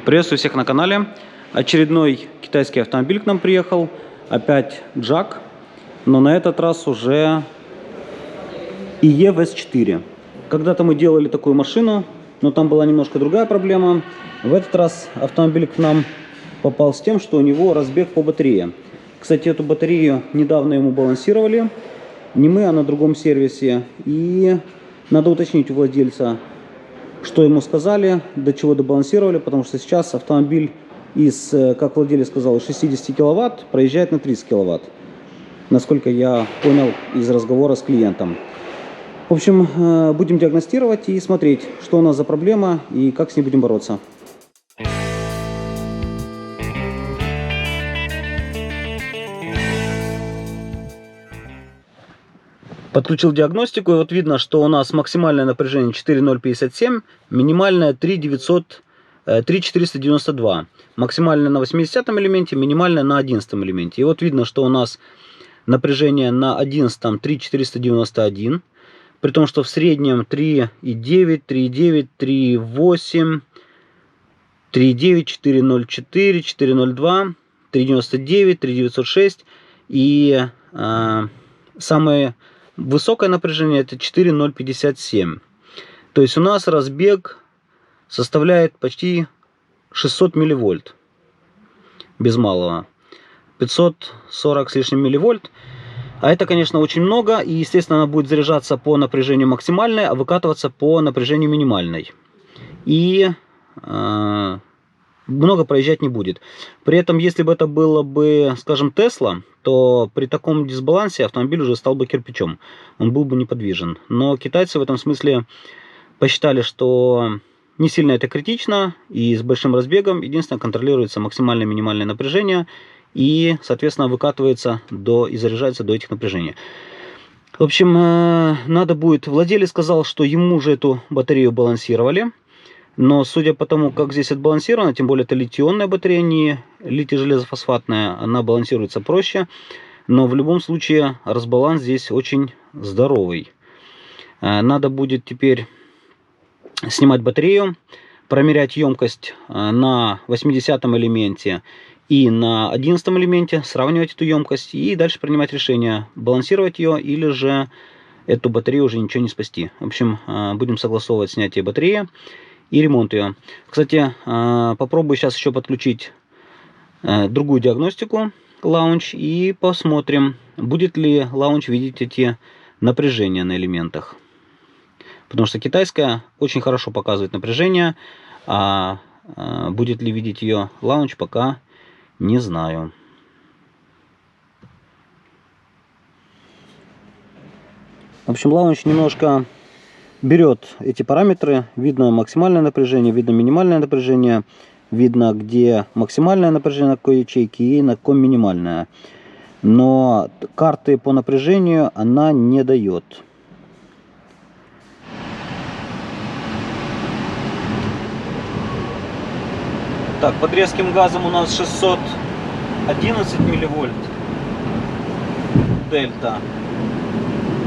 Приветствую всех на канале. Очередной китайский автомобиль к нам приехал. Опять Джак, но на этот раз уже EVS4. Когда-то мы делали такую машину, но там была немножко другая проблема. В этот раз автомобиль к нам попал с тем, что у него разбег по батарее. Кстати, эту батарею недавно ему балансировали. Не мы, а на другом сервисе. И надо уточнить у владельца, что ему сказали, до чего добалансировали, потому что сейчас автомобиль из, как владелец сказал, 60 киловатт проезжает на 30 киловатт. Насколько я понял из разговора с клиентом. В общем, будем диагностировать и смотреть, что у нас за проблема и как с ней будем бороться. Подключил диагностику, и вот видно, что у нас максимальное напряжение 4,057, минимальное 3,492. Максимальное на 80 элементе, минимальное на 11 элементе. И вот видно, что у нас напряжение на 11 3,491, при том, что в среднем 3,9, 3,9, 3,8, 3,9, 4,04, 4,02, 3,99, 3,906 и самое высокое напряжение это 4,057. То есть у нас разбег составляет почти 600 милливольт. Без малого. 540 с лишним милливольт. А это, конечно, очень много. И, естественно, она будет заряжаться по напряжению максимальной, а выкатываться по напряжению минимальной. И много проезжать не будет. При этом, если бы это было бы, скажем, Тесла, то при таком дисбалансе автомобиль уже стал бы кирпичом. Он был бы неподвижен. Но китайцы в этом смысле посчитали, что не сильно это критично. И с большим разбегом единственное контролируется максимальное и минимальное напряжение. И, соответственно, выкатывается и заряжается до этих напряжений. В общем, надо будет... Владелец сказал, что ему уже эту батарею балансировали. Но судя по тому, как здесь отбалансировано, тем более это литий-ионная батарея, не литий-железофосфатная, она балансируется проще. Но в любом случае разбаланс здесь очень здоровый. Надо будет теперь снимать батарею, промерять емкость на 80 элементе и на 11 элементе, сравнивать эту емкость и дальше принимать решение, балансировать ее или же эту батарею уже ничего не спасти. В общем, будем согласовывать снятие батареи и ремонт ее. Кстати, попробую сейчас еще подключить другую диагностику лаунч и посмотрим, будет ли лаунч видеть эти напряжения на элементах. Потому что китайская очень хорошо показывает напряжение, а будет ли видеть ее лаунч, пока не знаю. В общем, лаунч немножко берет эти параметры. Видно максимальное напряжение, видно минимальное напряжение, видно где максимальное напряжение на какой ячейке и на каком минимальное. Но карты по напряжению она не дает. Так, под резким газом у нас 611 милливольт дельта.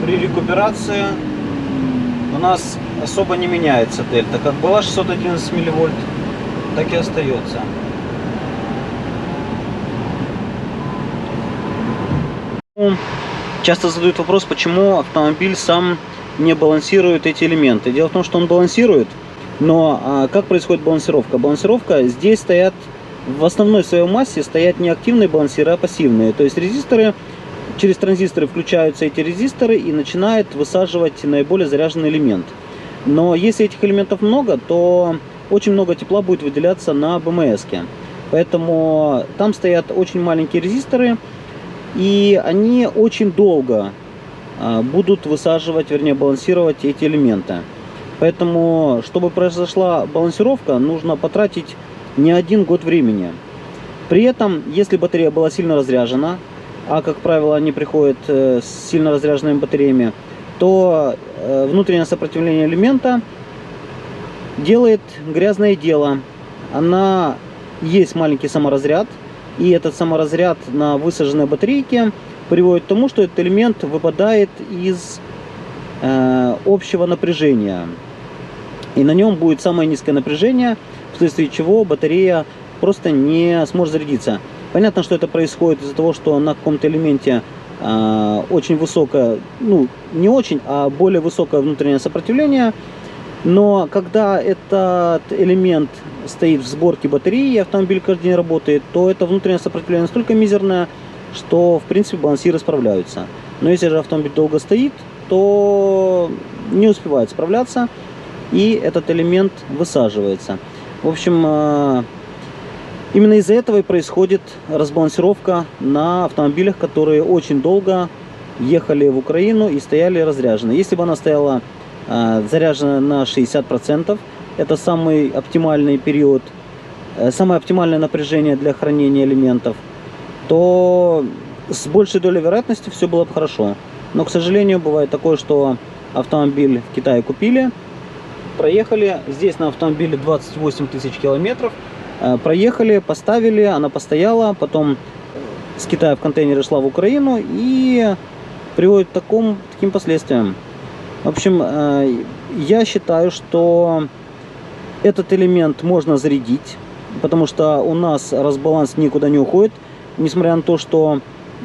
При рекуперации у нас особо не меняется дельта. Как была 611 милливольт, так и остается. Часто задают вопрос, почему автомобиль сам не балансирует эти элементы. Дело в том, что он балансирует, но как происходит балансировка? Балансировка здесь стоят, в основной своей массе стоят не активные балансиры, а пассивные. То есть резисторы, через транзисторы включаются эти резисторы и начинают высаживать наиболее заряженный элемент. Но если этих элементов много, то очень много тепла будет выделяться на БМС-ке. Поэтому там стоят очень маленькие резисторы, и они очень долго будут высаживать, вернее балансировать эти элементы. Поэтому, чтобы произошла балансировка, нужно потратить не 1 год времени. При этом, если батарея была сильно разряжена, а как правило они приходят с сильно разряженными батареями, то внутреннее сопротивление элемента делает грязное дело. Есть маленький саморазряд, и этот саморазряд на высаженной батарейке приводит к тому, что этот элемент выпадает из общего напряжения. И на нем будет самое низкое напряжение. В вследствие чего батарея просто не сможет зарядиться. Понятно, что это происходит из-за того, что на каком-то элементе очень высокое, ну не очень, а более высокое внутреннее сопротивление. Но когда этот элемент стоит в сборке батареи и автомобиль каждый день работает, то это внутреннее сопротивление настолько мизерное, что в принципе балансиры справляются. Но если же автомобиль долго стоит, то не успевает справляться, и этот элемент высаживается. В общем, именно из-за этого и происходит разбалансировка на автомобилях, которые очень долго ехали в Украину и стояли разряжены. Если бы она стояла заряжена на 60%, это самый оптимальный период, самое оптимальное напряжение для хранения элементов, то с большей долей вероятности все было бы хорошо. Но, к сожалению, бывает такое, что автомобиль в Китае купили, проехали, здесь на автомобиле 28 тысяч километров, проехали, поставили, она постояла, потом с Китая в контейнере шла в Украину и приводит к таким последствиям. В общем, я считаю, что этот элемент можно зарядить, потому что у нас разбаланс никуда не уходит, несмотря на то, что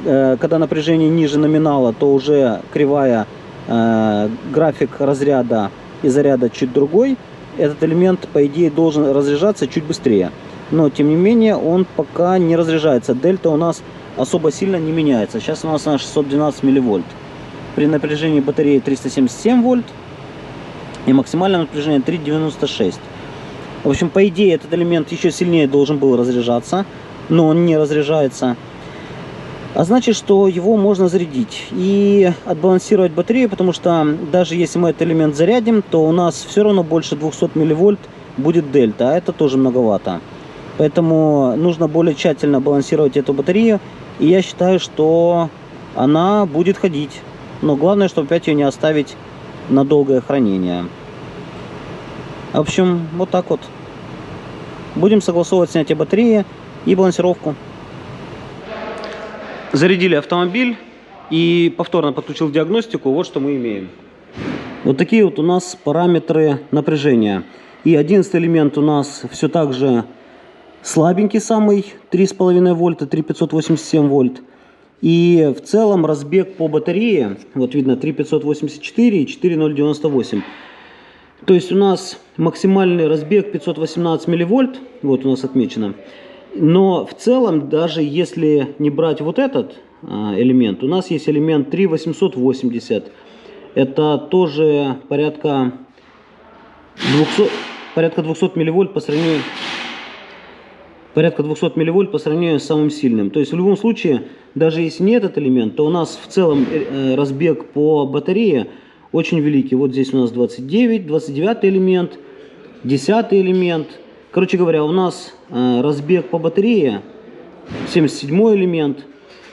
когда напряжение ниже номинала, то уже кривая, график разряда и заряда чуть другой. Этот элемент, по идее, должен разряжаться чуть быстрее. Но, тем не менее, он пока не разряжается. Дельта у нас особо сильно не меняется. Сейчас у нас на 612 милливольт. При напряжении батареи 377 вольт и максимальное напряжение 396. В общем, по идее, этот элемент еще сильнее должен был разряжаться, но он не разряжается. А значит, что его можно зарядить и отбалансировать батарею, потому что даже если мы этот элемент зарядим, то у нас все равно больше 200 милливольт будет дельта, а это тоже многовато. Поэтому нужно более тщательно балансировать эту батарею, и я считаю, что она будет ходить. Но главное, чтобы опять ее не оставить на долгое хранение. В общем, вот так вот. Будем согласовывать снятие батареи и балансировку. Зарядили автомобиль и повторно подключил диагностику. Вот что мы имеем. Вот такие вот у нас параметры напряжения. И 11 элемент у нас все так же слабенький самый, 3,5 вольта, 3,587 вольт. И в целом разбег по батарее, вот видно 3,584 и 4,098. То есть у нас максимальный разбег 518 милливольт, вот у нас отмечено. Но в целом, даже если не брать вот этот элемент, у нас есть элемент 3,880. Это тоже порядка 200 милливольт по сравнению... Порядка 200 милливольт по сравнению с самым сильным. То есть в любом случае, даже если не этот элемент, то у нас в целом разбег по батарее очень великий. Вот здесь у нас 29 элемент, 10 элемент. Короче говоря, у нас разбег по батарее, 77 элемент,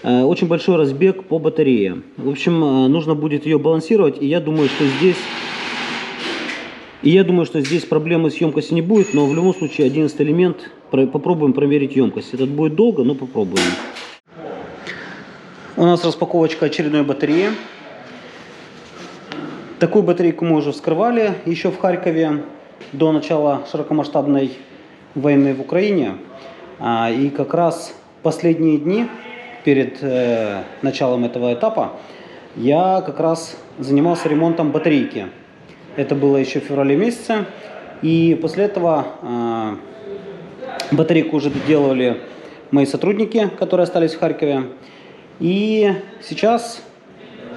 очень большой разбег по батарее. В общем, нужно будет ее балансировать, и я думаю, что здесь проблемы с емкостью не будет, но в любом случае 11 элемент попробуем проверить емкость. Это будет долго, но попробуем. У нас распаковочка очередной батареи. Такую батарейку мы уже вскрывали еще в Харькове до начала широкомасштабной войны в Украине. И как раз последние дни перед началом этого этапа я как раз занимался ремонтом батарейки. Это было еще в феврале месяце. И после этого батарейку уже доделывали мои сотрудники, которые остались в Харькове. И сейчас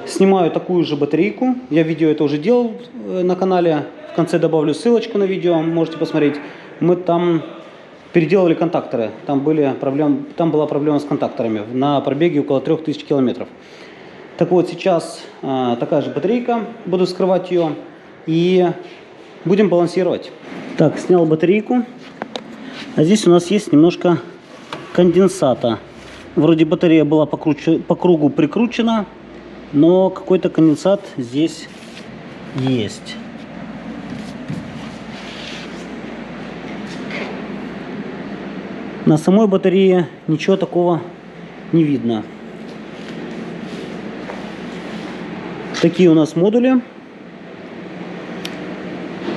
снимаю такую же батарейку. Я видео это уже делал на канале. В конце добавлю ссылочку на видео, можете посмотреть. Мы там переделывали контакторы. Там была проблема с контакторами на пробеге около 3000 километров. Так вот, сейчас такая же батарейка. Буду вскрывать ее и будем балансировать. Так, снял батарейку. А здесь у нас есть немножко конденсата. Вроде батарея была по кругу прикручена, но какой-то конденсат здесь есть. На самой батарее ничего такого не видно. Такие у нас модули.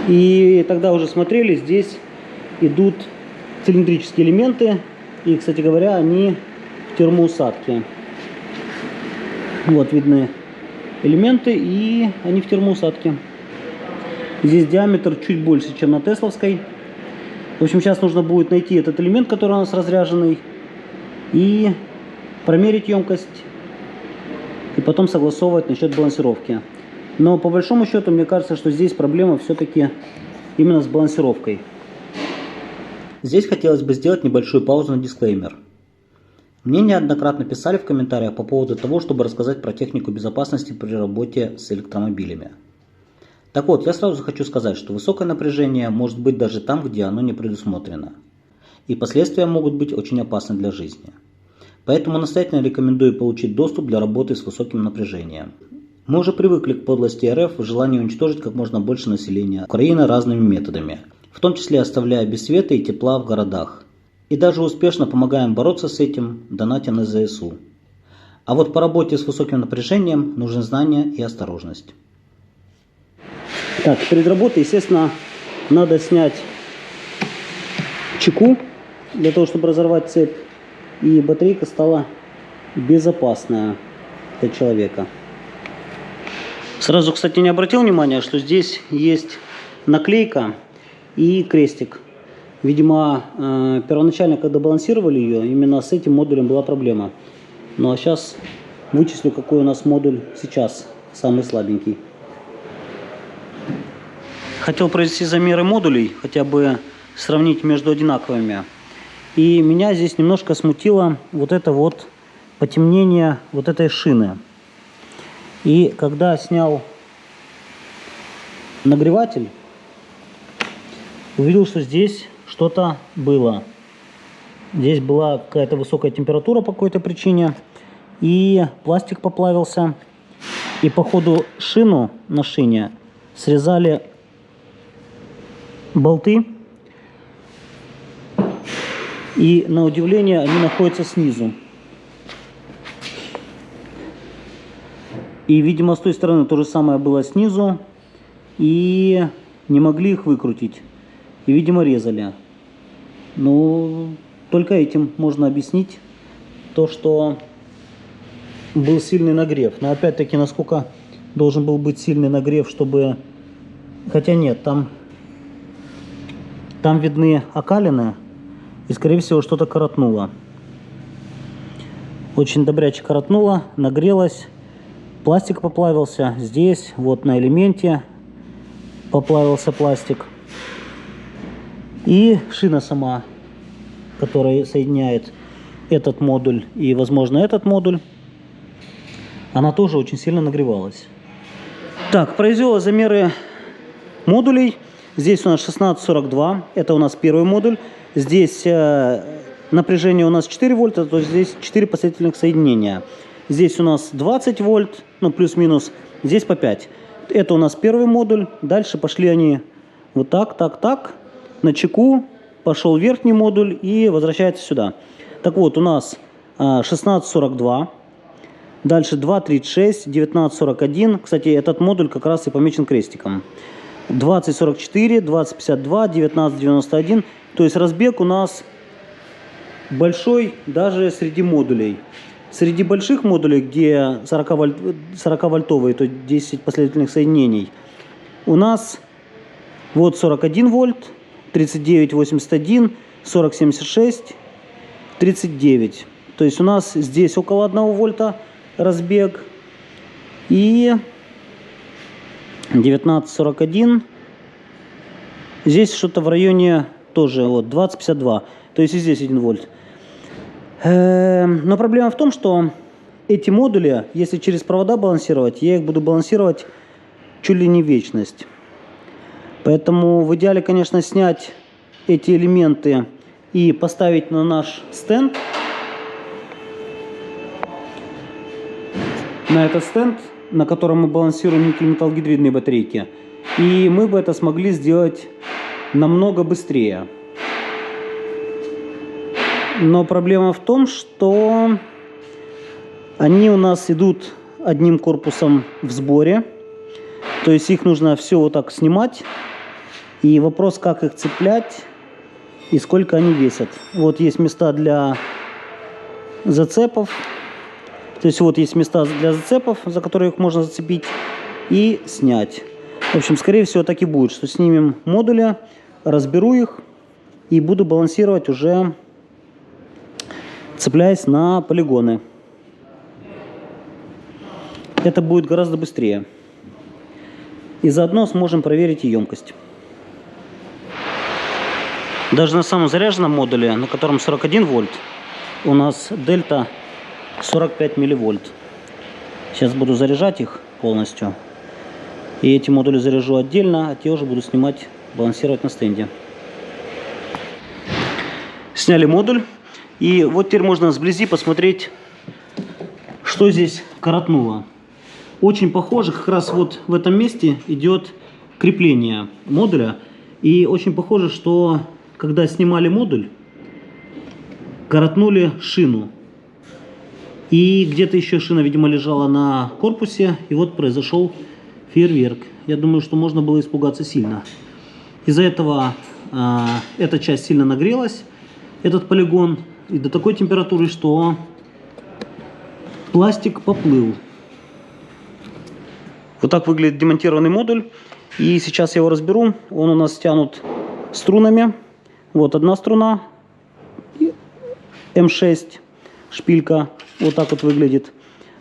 И тогда уже смотрели, здесь идут цилиндрические элементы. И, кстати говоря, они в термоусадке. Вот видны элементы, и они в термоусадке. Здесь диаметр чуть больше, чем на тесловской. В общем, сейчас нужно будет найти этот элемент, который у нас разряженный, и промерить емкость, и потом согласовывать насчет балансировки. Но по большому счету, мне кажется, что здесь проблема все-таки именно с балансировкой. Здесь хотелось бы сделать небольшую паузу на дисклеймер. Мне неоднократно писали в комментариях по поводу того, чтобы рассказать про технику безопасности при работе с электромобилями. Так вот, я сразу хочу сказать, что высокое напряжение может быть даже там, где оно не предусмотрено. И последствия могут быть очень опасны для жизни. Поэтому настоятельно рекомендую получить доступ для работы с высоким напряжением. Мы уже привыкли к подлости РФ в желании уничтожить как можно больше населения Украины разными методами, в том числе оставляя без света и тепла в городах. И даже успешно помогаем бороться с этим, донатя на ЗСУ. А вот по работе с высоким напряжением нужны знания и осторожность. Так, перед работой, естественно, надо снять чеку, для того, чтобы разорвать цепь. И батарейка стала безопасная для человека. Сразу, кстати, не обратил внимания, что здесь есть наклейка и крестик. Видимо, первоначально, когда балансировали ее, именно с этим модулем была проблема. Ну а сейчас вычислю, какой у нас модуль сейчас, самый слабенький. Хотел провести замеры модулей, хотя бы сравнить между одинаковыми. И меня здесь немножко смутило вот это вот потемнение вот этой шины. И когда снял нагреватель, увидел, что здесь что-то было. Здесь была какая-то высокая температура по какой-то причине. И пластик поплавился. И по ходу шину на шине срезали болты. И на удивление они находятся снизу. И, видимо, с той стороны то же самое было снизу. И не могли их выкрутить. И, видимо, резали. Ну, только этим можно объяснить то, что был сильный нагрев. Но опять-таки, насколько должен был быть сильный нагрев, чтобы... Хотя нет, там видны окалины. И, скорее всего, что-то коротнуло. Очень добряче коротнуло, нагрелось. Пластик поплавился. Здесь, вот на элементе поплавился пластик. И шина сама, которая соединяет этот модуль и, возможно, этот модуль, она тоже очень сильно нагревалась. Так, произвела замеры модулей. Здесь у нас 1642, это у нас первый модуль. Здесь напряжение у нас 4 вольта, то есть здесь 4 последовательных соединения. Здесь у нас 20 вольт, ну плюс-минус, здесь по 5. Это у нас первый модуль. Дальше пошли они вот так, так, так. На чеку пошел верхний модуль и возвращается сюда. Так вот, у нас 1642. Дальше 236, 1941. Кстати, этот модуль как раз и помечен крестиком. 2044, 2052, 1991. То есть разбег у нас большой даже среди модулей. Среди больших модулей, где 40-вольтовые, то 10 последовательных соединений, у нас вот 41 вольт, 39,81, 40,76, 39. То есть у нас здесь около 1 вольта разбег. И 19,41. Здесь что-то в районе тоже вот 20,52. То есть и здесь 1 вольт. Но проблема в том, что эти модули, если через провода балансировать, я их буду балансировать чуть ли не вечность. Поэтому в идеале, конечно, снять эти элементы и поставить на наш стенд. На этот стенд, на котором мы балансируем никель-металлгидридные батарейки. И мы бы это смогли сделать намного быстрее. Но проблема в том, что они у нас идут одним корпусом в сборе. То есть их нужно все вот так снимать. И вопрос, как их цеплять, и сколько они весят. Вот есть места для зацепов. То есть вот есть места для зацепов, за которые их можно зацепить и снять. В общем, скорее всего, так и будет, что снимем модули, разберу их и буду балансировать уже, цепляясь на полигоны. Это будет гораздо быстрее. И заодно сможем проверить и емкость. Даже на самом заряженном модуле, на котором 41 вольт, у нас дельта 45 милливольт. Сейчас буду заряжать их полностью. И эти модули заряжу отдельно, а те уже буду снимать, балансировать на стенде. Сняли модуль. И вот теперь можно сблизи посмотреть, что здесь коротнуло. Очень похоже, как раз вот в этом месте идет крепление модуля. И очень похоже, что когда снимали модуль, коротнули шину. И где-то еще шина, видимо, лежала на корпусе. И вот произошел фейерверк. Я думаю, что можно было испугаться сильно. Из-за этого эта часть сильно нагрелась, этот полигон, и до такой температуры, что пластик поплыл. Вот так выглядит демонтированный модуль. И сейчас я его разберу. Он у нас стянут струнами. Вот одна струна. М6 шпилька. Вот так вот выглядит.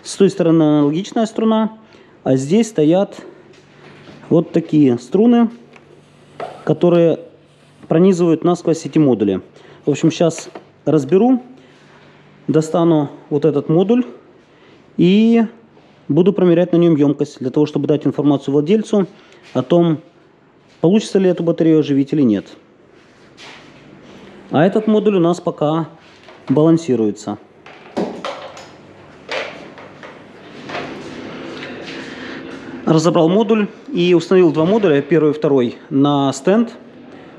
С той стороны аналогичная струна. А здесь стоят вот такие струны, которые пронизывают насквозь эти модули. В общем, сейчас разберу. Достану вот этот модуль. И буду промерять на нем емкость, для того, чтобы дать информацию владельцу о том, получится ли эту батарею оживить или нет. А этот модуль у нас пока балансируется. Разобрал модуль и установил два модуля, первый и второй, на стенд.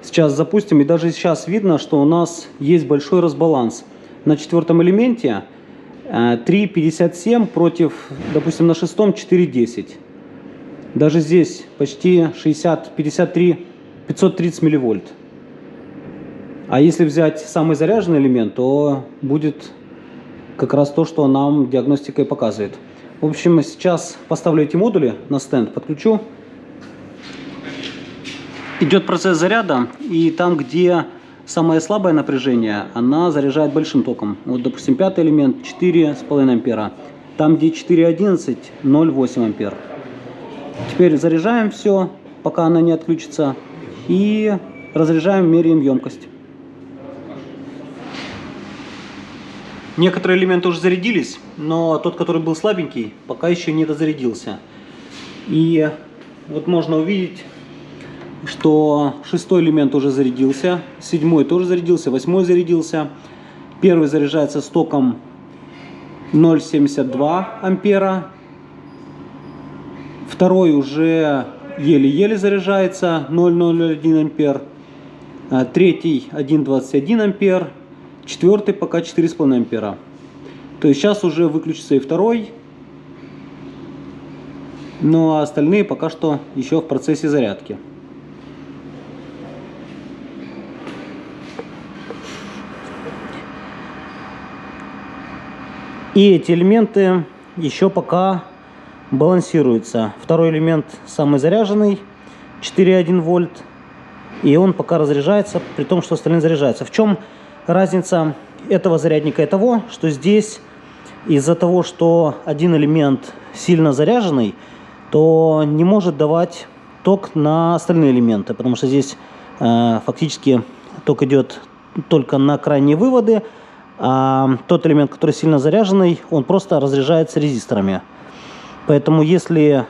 Сейчас запустим, и даже сейчас видно, что у нас есть большой разбаланс. На четвертом элементе 3,57 против, допустим, на шестом 4,10. Даже здесь почти 60, 53, 530 милливольт. А если взять самый заряженный элемент, то будет как раз то, что нам диагностика и показывает. В общем, сейчас поставлю эти модули на стенд, подключу. Идет процесс заряда, и там, где самое слабое напряжение, она заряжает большим током. Вот, допустим, пятый элемент 4,5 ампера. Там, где 4,11, 0,8 ампер. Теперь заряжаем все, пока она не отключится. И разряжаем, меряем емкость. Некоторые элементы уже зарядились, но тот, который был слабенький, пока еще не дозарядился. И вот можно увидеть, что шестой элемент уже зарядился, седьмой тоже зарядился, восьмой зарядился. Первый заряжается с током 0,72 ампера. Второй уже еле-еле заряжается, 0,01 ампер. Третий 1,21 ампер. Четвертый пока 4,5 ампера. То есть сейчас уже выключится и второй. Ну а остальные пока что еще в процессе зарядки. И эти элементы еще пока балансируются. Второй элемент самый заряженный, 4,1 вольт. И он пока разряжается, при том, что остальные заряжаются. В чем разница этого зарядника и того, что здесь из-за того, что один элемент сильно заряженный, то не может давать ток на остальные элементы, потому что здесь фактически ток идет только на крайние выводы, а тот элемент, который сильно заряженный, он просто разряжается резисторами. Поэтому если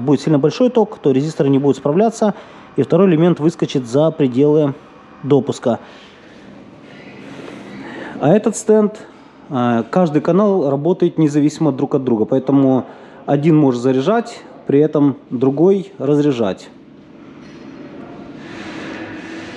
будет сильно большой ток, то резисторы не будут справляться, и второй элемент выскочит за пределы допуска. А этот стенд, каждый канал работает независимо друг от друга, поэтому один может заряжать, при этом другой разряжать.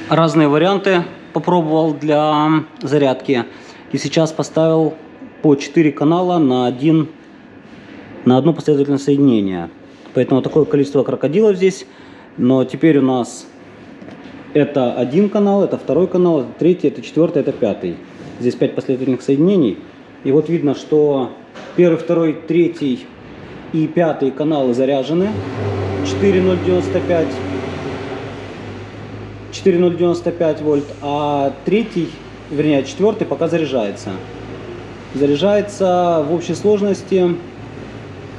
Разные варианты попробовал для зарядки. И сейчас поставил по 4 канала на одно последовательное соединение. Поэтому такое количество крокодилов здесь. Но теперь у нас Это один канал, это второй канал, это третий, это четвертый, это пятый. Здесь 5 последовательных соединений. И вот видно, что первый, второй, третий и пятый каналы заряжены. 4,095 вольт, а третий, вернее, четвертый пока заряжается. Заряжается в общей сложности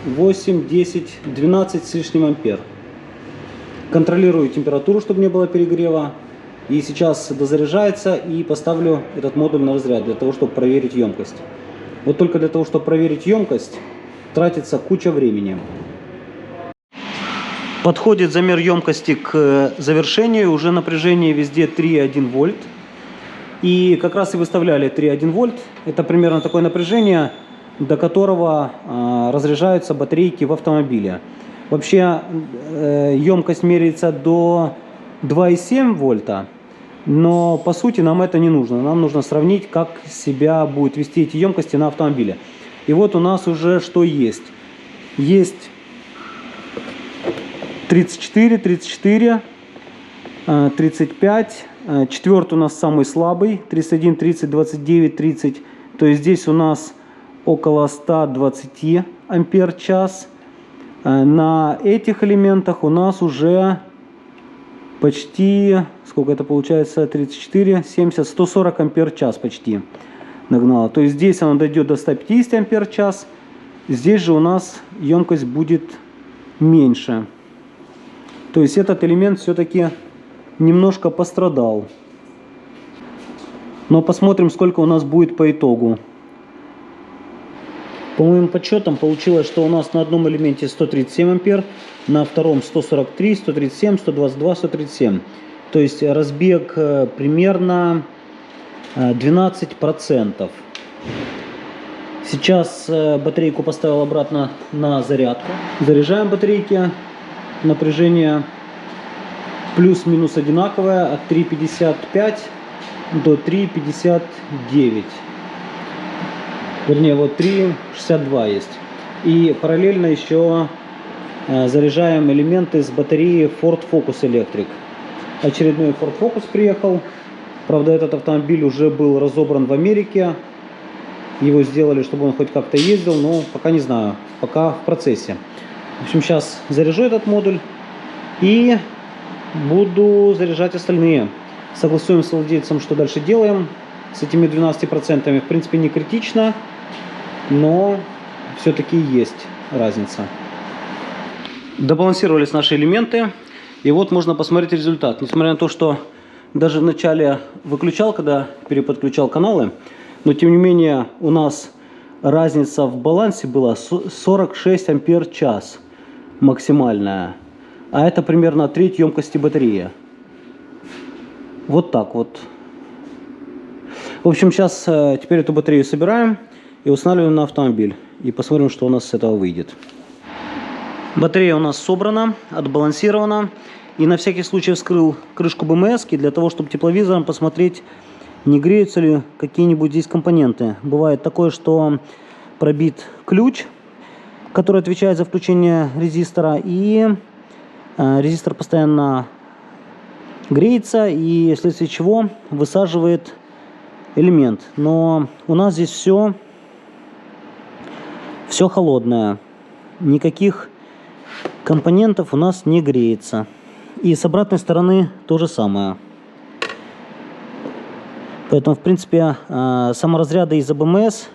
8, 10, 12 с лишним ампер. Контролирую температуру, чтобы не было перегрева. И сейчас дозаряжается, и поставлю этот модуль на разряд, для того, чтобы проверить емкость. Вот только для того, чтобы проверить емкость, тратится куча времени. Подходит замер емкости к завершению. Уже напряжение везде 3,1 вольт. И как раз и выставляли 3,1 вольт. Это примерно такое напряжение, до которого разряжаются батарейки в автомобиле. Вообще емкость меряется до 2,7 вольта. Но по сути нам это не нужно. Нам нужно сравнить, как себя будут вести эти емкости на автомобиле. И вот у нас уже что есть. Есть 34, 34, 35. Четвертый у нас самый слабый. 31, 30, 29, 30. То есть здесь у нас около 120 ампер-час. На этих элементах у нас уже почти, сколько это получается, 34, 70, 140 ампер-час почти нагнала. То есть здесь она дойдет до 150 ампер-час. Здесь же у нас емкость будет меньше. То есть этот элемент все-таки немножко пострадал. Но посмотрим, сколько у нас будет по итогу. По моим подсчетам получилось, что у нас на одном элементе 137 ампер, на втором 143, 137, 122, 137. То есть разбег примерно 12%. Сейчас батарейку поставил обратно на зарядку. Заряжаем батарейки. Напряжение плюс-минус одинаковое, от 3,55 до 3,59. Вернее, вот 3,62 есть. И параллельно еще заряжаем элементы с батареи Ford Focus Electric. Очередной Ford Focus приехал. Правда, этот автомобиль уже был разобран в Америке. Его сделали, чтобы он хоть как-то ездил, но пока не знаю. Пока в процессе. В общем, сейчас заряжу этот модуль и буду заряжать остальные. Согласуем с владельцем, что дальше делаем. С этими 12%, в принципе, не критично, но все-таки есть разница. Добалансировались наши элементы, и вот можно посмотреть результат. Несмотря на то, что даже в начале выключал, когда переподключал каналы, но тем не менее у нас разница в балансе была 46 ампер-час максимальная, а это примерно треть емкости батареи. Вот так вот. В общем, сейчас теперь эту батарею собираем и устанавливаем на автомобиль. И посмотрим, что у нас с этого выйдет. Батарея у нас собрана, отбалансирована. И на всякий случай вскрыл крышку БМС для того, чтобы тепловизором посмотреть, не греются ли какие-нибудь здесь компоненты. Бывает такое, что пробит ключ, который отвечает за включение резистора. И резистор постоянно греется, и вследствие чего высаживает элемент. Но у нас здесь все холодное. Никаких компонентов у нас не греется. И с обратной стороны то же самое. Поэтому, в принципе, саморазряда из АБМС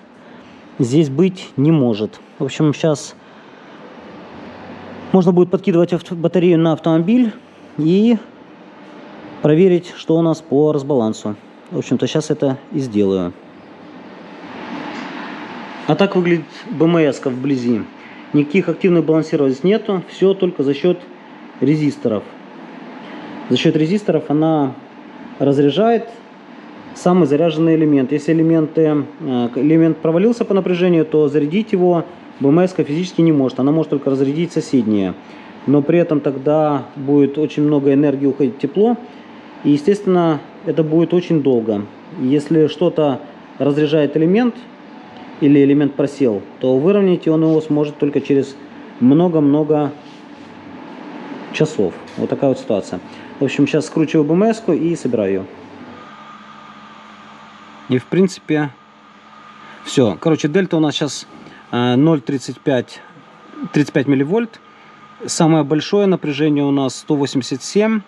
здесь быть не может. В общем, сейчас можно будет подкидывать батарею на автомобиль и проверить, что у нас по разбалансу. В общем-то, сейчас это и сделаю. А так выглядит БМС-ка вблизи. Никаких активных балансиров здесь нету. Все только за счет резисторов. За счет резисторов она разряжает самый заряженный элемент. Если элемент провалился по напряжению, то зарядить его БМС-ка физически не может. Она может только разрядить соседние. Но при этом тогда будет очень много энергии уходить в тепло. И, естественно, это будет очень долго. Если что-то разряжает элемент, или элемент просел, то выровнять он его сможет только через много-много часов. Вот такая вот ситуация. В общем, сейчас скручиваю БМС-ку и собираю ее. И в принципе все. Короче, дельта у нас сейчас 0,35 милливольт. Самое большое напряжение у нас 187.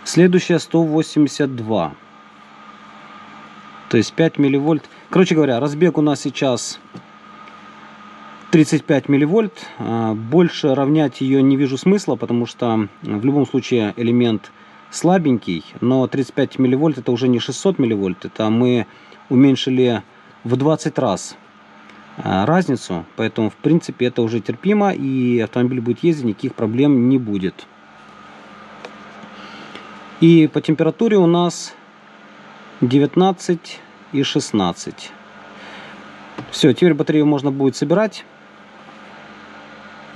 Следующее 182. То есть 5 милливольт. Короче говоря, разбег у нас сейчас 35 милливольт. Больше равнять ее не вижу смысла, потому что в любом случае элемент слабенький. Но 35 милливольт это уже не 600 милливольт. Это мы уменьшили в 20 раз разницу. Поэтому в принципе это уже терпимо. И автомобиль будет ездить, никаких проблем не будет. И по температуре у нас 19 и 16. Все, теперь батарею можно будет собирать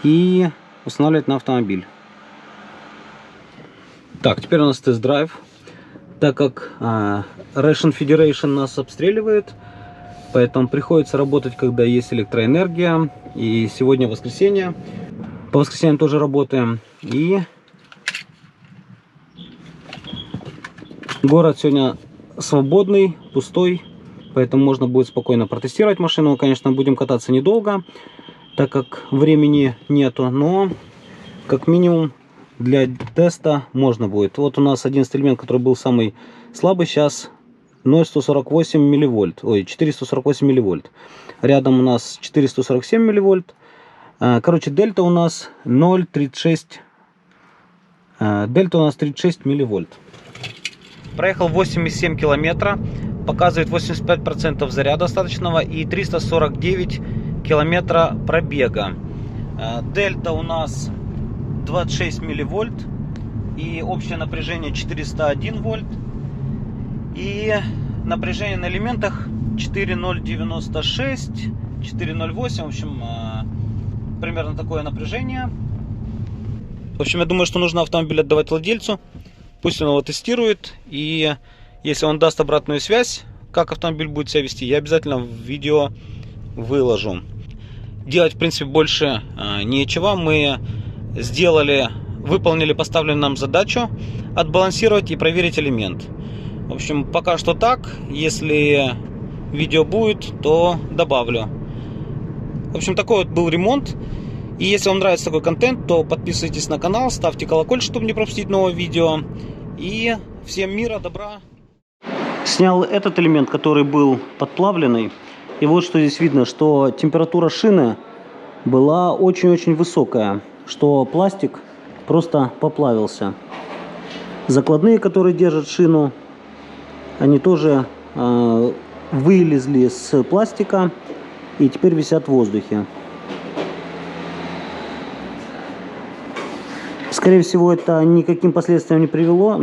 и устанавливать на автомобиль. Так, теперь у нас тест-драйв. Так как Russian Federation нас обстреливает, поэтому приходится работать, когда есть электроэнергия. И сегодня воскресенье. По воскресеньям тоже работаем. И город сегодня свободный, пустой, поэтому можно будет спокойно протестировать машину. Конечно, будем кататься недолго, так как времени нету, но как минимум для теста можно будет. Вот у нас 11 элемент, который был самый слабый, сейчас 0,148 милливольт, ой, 448 милливольт. Рядом у нас 447 милливольт. Короче, дельта у нас 0,36. Дельта у нас 36 милливольт. Проехал 8,7 километра, показывает 85% заряда остаточного и 349 километра пробега. Дельта у нас 26 милливольт и общее напряжение 401 вольт. И напряжение на элементах 4096, 408, в общем, примерно такое напряжение. В общем, я думаю, что нужно автомобиль отдавать владельцу. Пусть он его тестирует, и если он даст обратную связь, как автомобиль будет себя вести, я обязательно в видео выложу. Делать, в принципе, больше нечего. Мы выполнили поставленную нам задачу отбалансировать и проверить элемент. В общем, пока что так. Если видео будет, то добавлю. В общем, такой вот был ремонт. И если вам нравится такой контент, то подписывайтесь на канал, ставьте колокольчик, чтобы не пропустить новое видео. И всем мира, добра. Снял этот элемент, который был подплавленный. И вот что здесь видно, что температура шины была очень-очень высокая. Что пластик просто поплавился. Закладные, которые держат шину, они тоже вылезли с пластика и теперь висят в воздухе. Скорее всего, это никаким последствиям не привело.